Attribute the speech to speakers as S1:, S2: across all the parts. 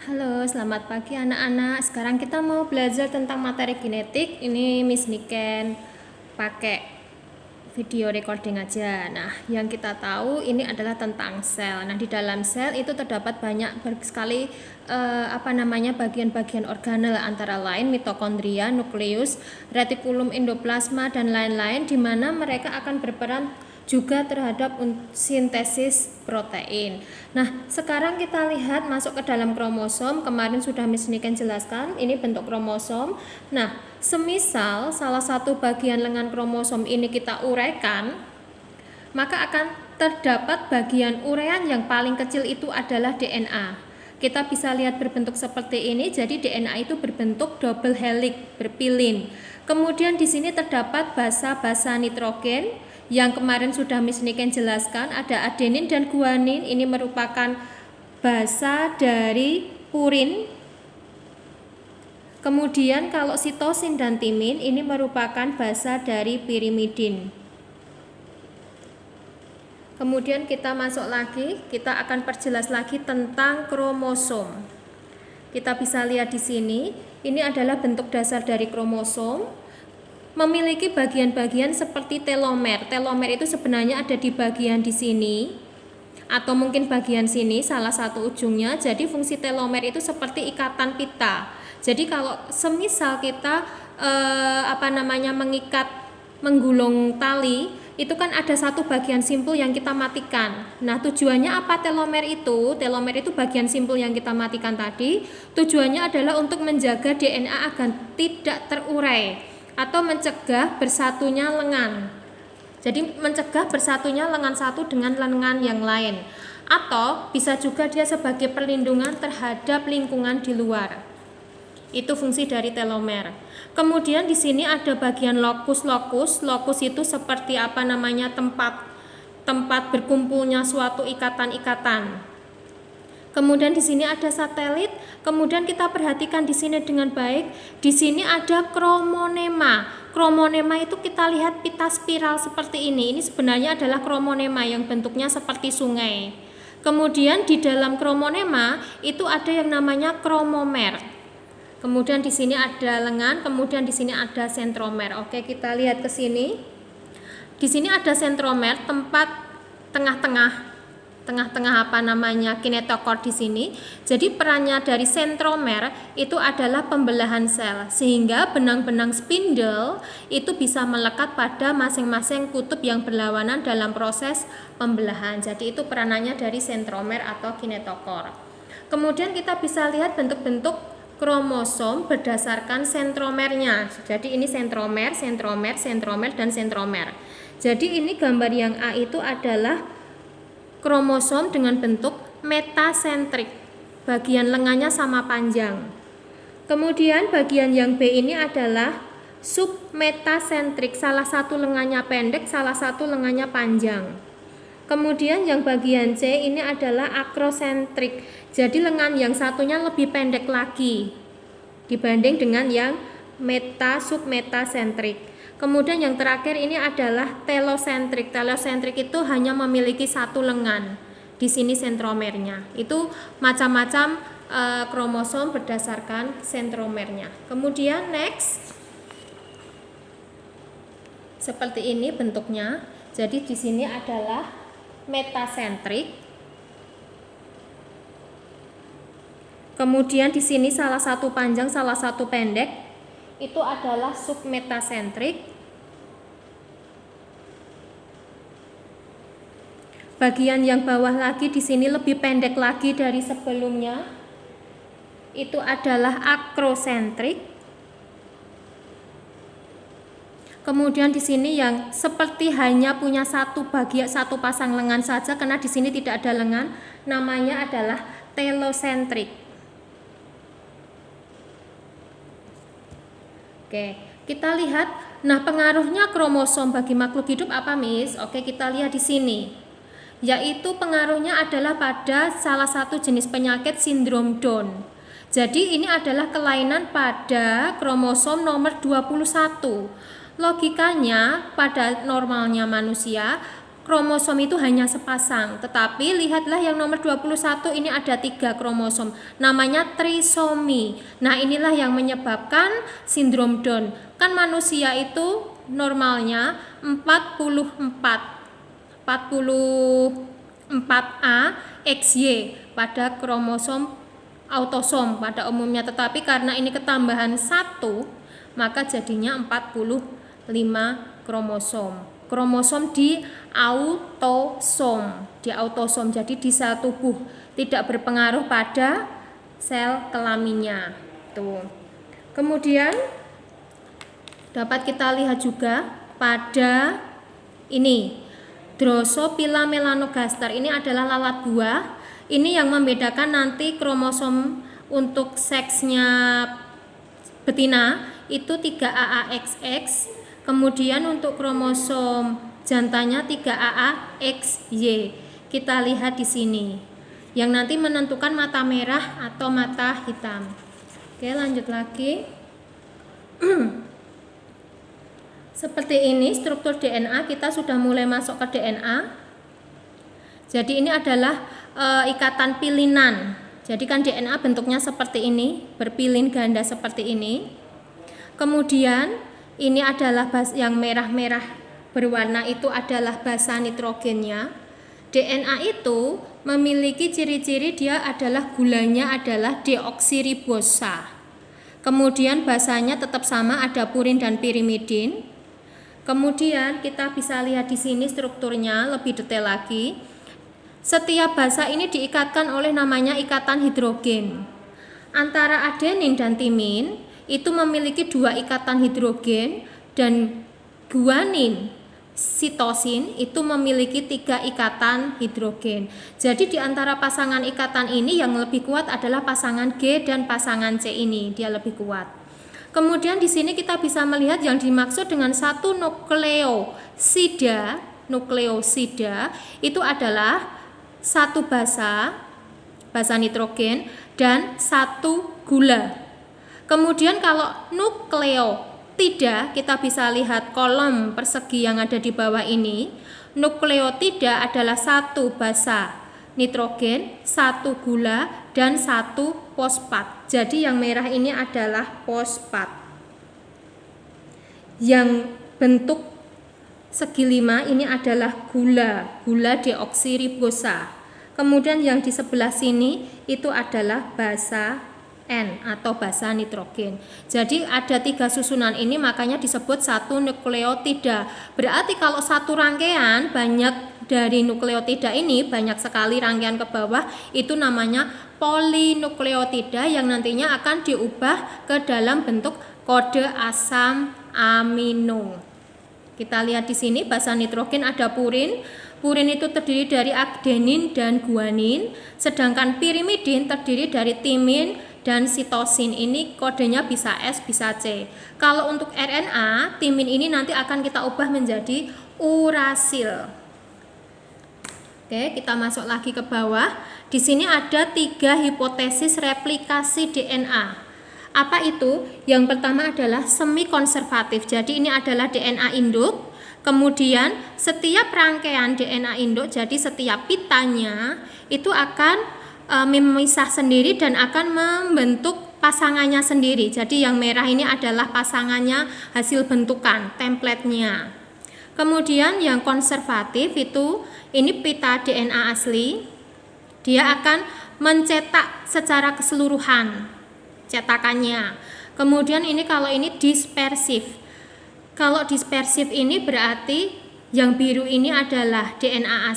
S1: Halo, selamat pagi anak-anak. Sekarang kita mau belajar tentang materi genetik. Ini Miss Niken pakai video recording aja. Nah, yang kita tahu ini adalah tentang sel. Nah, di dalam sel itu terdapat banyak sekali bagian-bagian organel, antara lain mitokondria, nukleus, retikulum endoplasma dan lain-lain, di mana mereka akan berperan juga terhadap sintesis protein. Nah, sekarang kita lihat masuk ke dalam kromosom. Kemarin sudah Miss Niken jelaskan, ini bentuk kromosom. Nah, semisal salah satu bagian lengan kromosom ini kita uraikan, maka akan terdapat bagian urean yang paling kecil, itu adalah DNA. Kita bisa lihat berbentuk seperti ini. Jadi DNA itu berbentuk double helix, berpilin. Kemudian di sini terdapat basa-basa nitrogen yang kemarin sudah Miss Niken jelaskan, ada adenin dan guanin. Ini merupakan basa dari purin. Kemudian kalau sitosin dan timin ini merupakan basa dari pirimidin. Kemudian kita masuk lagi, kita akan perjelas lagi tentang kromosom. Kita bisa lihat di sini, ini adalah bentuk dasar dari kromosom. Memiliki bagian-bagian seperti telomer. Telomer itu sebenarnya ada di bagian di sini, atau mungkin bagian sini, salah satu ujungnya. Jadi fungsi telomer itu seperti ikatan pita. Jadi kalau semisal kita menggulung tali, itu kan ada satu bagian simpul yang kita matikan. Nah, tujuannya apa telomer itu? Telomer itu bagian simpul yang kita matikan tadi. Tujuannya adalah untuk menjaga DNA agar tidak terurai atau mencegah bersatunya lengan. Jadi mencegah bersatunya lengan satu dengan lengan yang lain. Atau bisa juga dia sebagai perlindungan terhadap lingkungan di luar. Itu fungsi dari telomer. Kemudian di sini ada bagian lokus. Lokus itu seperti tempat berkumpulnya suatu ikatan-ikatan. Kemudian di sini ada satelit. Kemudian kita perhatikan di sini dengan baik. Di sini ada kromonema. Kromonema itu kita lihat pita spiral seperti ini. Ini sebenarnya adalah kromonema yang bentuknya seperti sungai. Kemudian di dalam kromonema itu ada yang namanya kromomer. Kemudian di sini ada lengan, kemudian di sini ada sentromer. Oke, kita lihat ke sini. Di sini ada sentromer, tempat tengah-tengah kinetochore di sini. Jadi perannya dari sentromer itu adalah pembelahan sel, sehingga benang-benang spindle itu bisa melekat pada masing-masing kutub yang berlawanan dalam proses pembelahan. Jadi itu peranannya dari sentromer atau kinetochore. Kemudian kita bisa lihat bentuk-bentuk kromosom berdasarkan sentromernya. Jadi ini sentromer, dan sentromer. Jadi ini gambar yang A itu adalah kromosom dengan bentuk metasentrik. Bagian lengannya sama panjang. Kemudian bagian yang B ini adalah submetasentrik. Salah satu lengannya pendek, salah satu lengannya panjang. Kemudian yang bagian C ini adalah akrosentrik. Jadi lengan yang satunya lebih pendek lagi dibanding dengan yang submetasentrik. Kemudian yang terakhir ini adalah telosentrik. Telosentrik itu hanya memiliki satu lengan. Di sini sentromernya. Itu macam-macam kromosom berdasarkan sentromernya. Kemudian next. Seperti ini bentuknya. Jadi di sini adalah metasentrik. Kemudian di sini salah satu panjang, salah satu pendek. Itu adalah submetasentrik. Bagian yang bawah lagi di sini lebih pendek lagi dari sebelumnya. Itu adalah akrosentrik. Kemudian di sini yang seperti hanya punya satu pasang lengan saja, karena di sini tidak ada lengan, namanya adalah telosentrik. Oke, kita lihat. Nah, pengaruhnya kromosom bagi makhluk hidup apa, Miss? Oke, kita lihat di sini. Yaitu pengaruhnya adalah pada salah satu jenis penyakit sindrom Down. Jadi ini adalah kelainan pada kromosom nomor 21. Logikanya pada normalnya manusia, kromosom itu hanya sepasang, tetapi lihatlah yang nomor 21 ini ada 3 kromosom, namanya trisomi. Nah, inilah yang menyebabkan sindrom Down. Kan manusia itu normalnya 44A XY pada kromosom autosom pada umumnya, tetapi karena ini ketambahan 1, maka jadinya 45 kromosom di autosom, jadi di sel tubuh, tidak berpengaruh pada sel kelaminnya. Tuh. Kemudian dapat kita lihat juga pada ini Drosophila melanogaster, ini adalah lalat buah. Ini yang membedakan nanti kromosom untuk seksnya betina itu 3AAXX. Kemudian untuk kromosom jantannya 3AAXY. Kita lihat di sini. Yang nanti menentukan mata merah atau mata hitam. Oke, lanjut lagi. Seperti ini struktur DNA, kita sudah mulai masuk ke DNA. Jadi ini adalah ikatan pilinan. Jadi kan DNA bentuknya seperti ini, berpilin ganda seperti ini. Kemudian ini adalah yang merah-merah berwarna itu adalah basa nitrogennya. DNA itu memiliki ciri-ciri dia adalah gulanya adalah deoksiribosa. Kemudian basanya tetap sama, ada purin dan pirimidin. Kemudian kita bisa lihat di sini strukturnya lebih detail lagi. Setiap basa ini diikatkan oleh namanya ikatan hidrogen. Antara adenin dan timin itu memiliki 2 ikatan hidrogen, dan guanin, sitosin itu memiliki 3 ikatan hidrogen. Jadi di antara pasangan ikatan ini yang lebih kuat adalah pasangan G dan pasangan C ini, dia lebih kuat. Kemudian di sini kita bisa melihat yang dimaksud dengan satu nukleosida itu adalah satu basa nitrogen dan satu gula. Kemudian kalau nukleotida, kita bisa lihat kolom persegi yang ada di bawah ini. Nukleotida adalah satu basa nitrogen, satu gula, dan satu fosfat. Jadi yang merah ini adalah fosfat. Yang bentuk segi 5 ini adalah gula deoksiribosa. Kemudian yang di sebelah sini itu adalah basa N atau basa nitrogen. Jadi ada 3 susunan ini, makanya disebut satu nukleotida. Berarti kalau satu rangkaian banyak dari nukleotida ini, banyak sekali rangkaian ke bawah, itu namanya polinukleotida yang nantinya akan diubah ke dalam bentuk kode asam amino. Kita lihat di sini basa nitrogen ada purin. Purin itu terdiri dari adenin dan guanin, sedangkan pirimidin terdiri dari timin dan sitosin. Ini kodenya bisa S, bisa C. Kalau untuk RNA, timin ini nanti akan kita ubah menjadi urasil. Oke, kita masuk lagi ke bawah. Di sini ada 3 hipotesis replikasi DNA. Apa itu? Yang pertama adalah semi konservatif. Jadi ini adalah DNA induk. Kemudian setiap rangkaian DNA induk, jadi setiap pitanya itu akan memisah sendiri dan akan membentuk pasangannya sendiri. Jadi yang merah ini adalah pasangannya, hasil bentukan, template-nya. Kemudian yang konservatif itu, ini pita DNA asli. Dia akan mencetak secara keseluruhan cetakannya. Kemudian ini kalau ini dispersif. Kalau dispersif ini berarti yang biru ini adalah DNA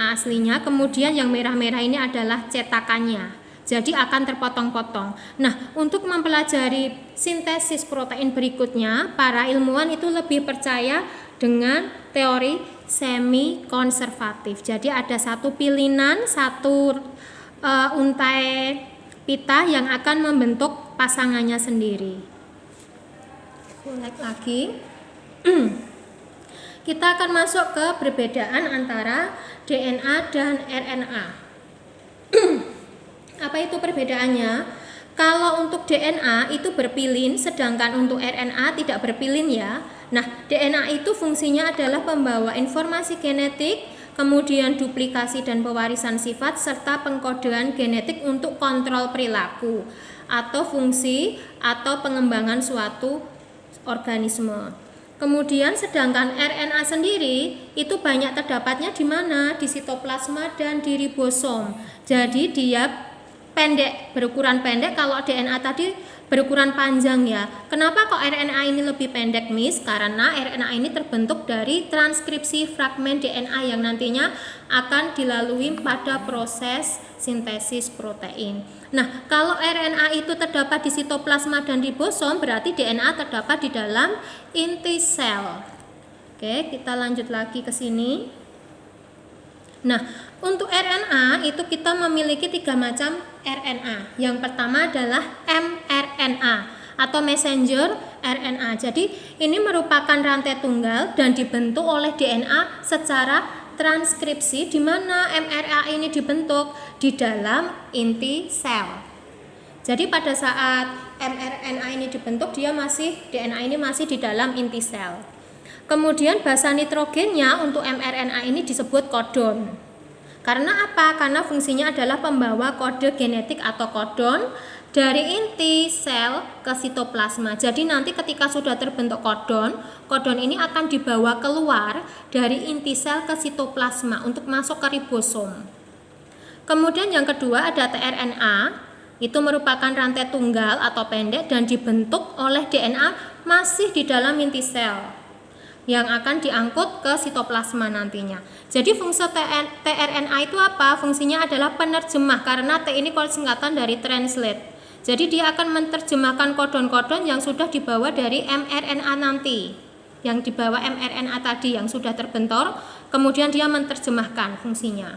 S1: aslinya, kemudian yang merah-merah ini adalah cetakannya. Jadi akan terpotong-potong. Nah, untuk mempelajari sintesis protein berikutnya, para ilmuwan itu lebih percaya dengan teori semi konservatif. Jadi ada satu pilinan, satu untai pita yang akan membentuk pasangannya sendiri. Lihat lagi. Kita akan masuk ke perbedaan antara DNA dan RNA. Apa itu perbedaannya? Kalau untuk DNA itu berpilin, sedangkan untuk RNA tidak berpilin ya. Nah, DNA itu fungsinya adalah pembawa informasi genetik, kemudian duplikasi dan pewarisan sifat, serta pengkodean genetik untuk kontrol perilaku atau fungsi atau pengembangan suatu organisme. Kemudian sedangkan RNA sendiri itu banyak terdapatnya di mana? Di sitoplasma dan di ribosom. Jadi dia pendek, berukuran pendek. Kalau DNA tadi berukuran panjang ya. Kenapa kok RNA ini lebih pendek, Miss? Karena RNA ini terbentuk dari transkripsi fragmen DNA yang nantinya akan dilalui pada proses sintesis protein. Nah, kalau RNA itu terdapat di sitoplasma dan ribosom, berarti DNA terdapat di dalam inti sel. Oke, kita lanjut lagi ke sini. Nah, untuk RNA itu kita memiliki 3 macam RNA. Yang pertama adalah mRNA atau messenger RNA. Jadi ini merupakan rantai tunggal dan dibentuk oleh DNA secara transkripsi, di mana mRNA ini dibentuk di dalam inti sel. Jadi pada saat mRNA ini dibentuk, DNA ini masih di dalam inti sel. Kemudian basa nitrogennya untuk mRNA ini disebut kodon. Karena apa? Karena fungsinya adalah pembawa kode genetik atau kodon dari inti sel ke sitoplasma. Jadi nanti ketika sudah terbentuk kodon ini akan dibawa keluar dari inti sel ke sitoplasma untuk masuk ke ribosom. Kemudian yang kedua ada tRNA, itu merupakan rantai tunggal atau pendek dan dibentuk oleh DNA masih di dalam inti sel yang akan diangkut ke sitoplasma nantinya. Jadi fungsi tRNA itu apa? Fungsinya adalah penerjemah, karena T ini singkatan dari translate. Jadi dia akan menerjemahkan kodon-kodon yang sudah dibawa dari mRNA nanti, yang dibawa mRNA tadi yang sudah terbentuk, kemudian dia menerjemahkan fungsinya.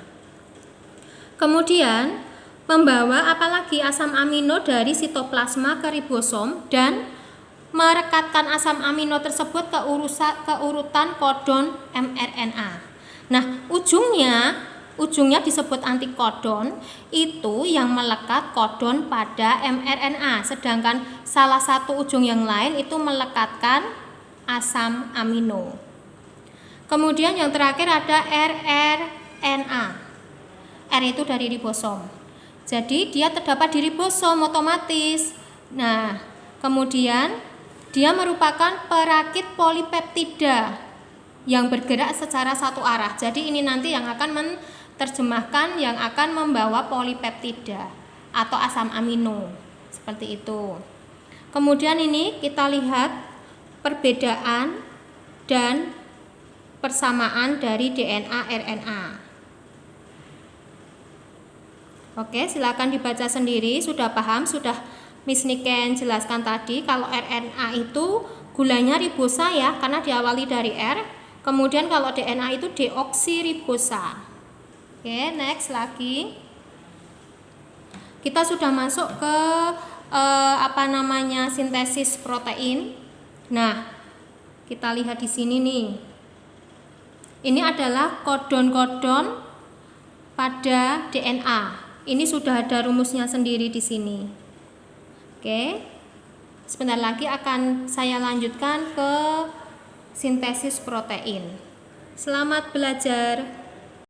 S1: Kemudian membawa apalagi asam amino dari sitoplasma ke ribosom dan merekatkan asam amino tersebut ke urutan kodon mRNA. Nah, ujungnya disebut antikodon, itu yang melekat kodon pada mRNA, sedangkan salah satu ujung yang lain itu melekatkan asam amino. Kemudian yang terakhir ada rRNA. R itu dari ribosom. Jadi dia terdapat di ribosom otomatis. Nah, kemudian dia merupakan perakit polipeptida yang bergerak secara satu arah. Jadi ini nanti yang akan menerjemahkan, yang akan membawa polipeptida atau asam amino. Seperti itu. Kemudian ini kita lihat perbedaan dan persamaan dari DNA RNA. Oke, silakan dibaca sendiri. Sudah paham? Sudah Miss Niken jelaskan tadi kalau RNA itu gulanya ribosa ya, karena diawali dari R. Kemudian kalau DNA itu deoksiribosa. Oke, next lagi. Kita sudah masuk ke sintesis protein. Nah, kita lihat di sini nih. Ini adalah kodon-kodon pada DNA. Ini sudah ada rumusnya sendiri di sini. Oke, sebentar lagi akan saya lanjutkan ke sintesis protein. Selamat belajar.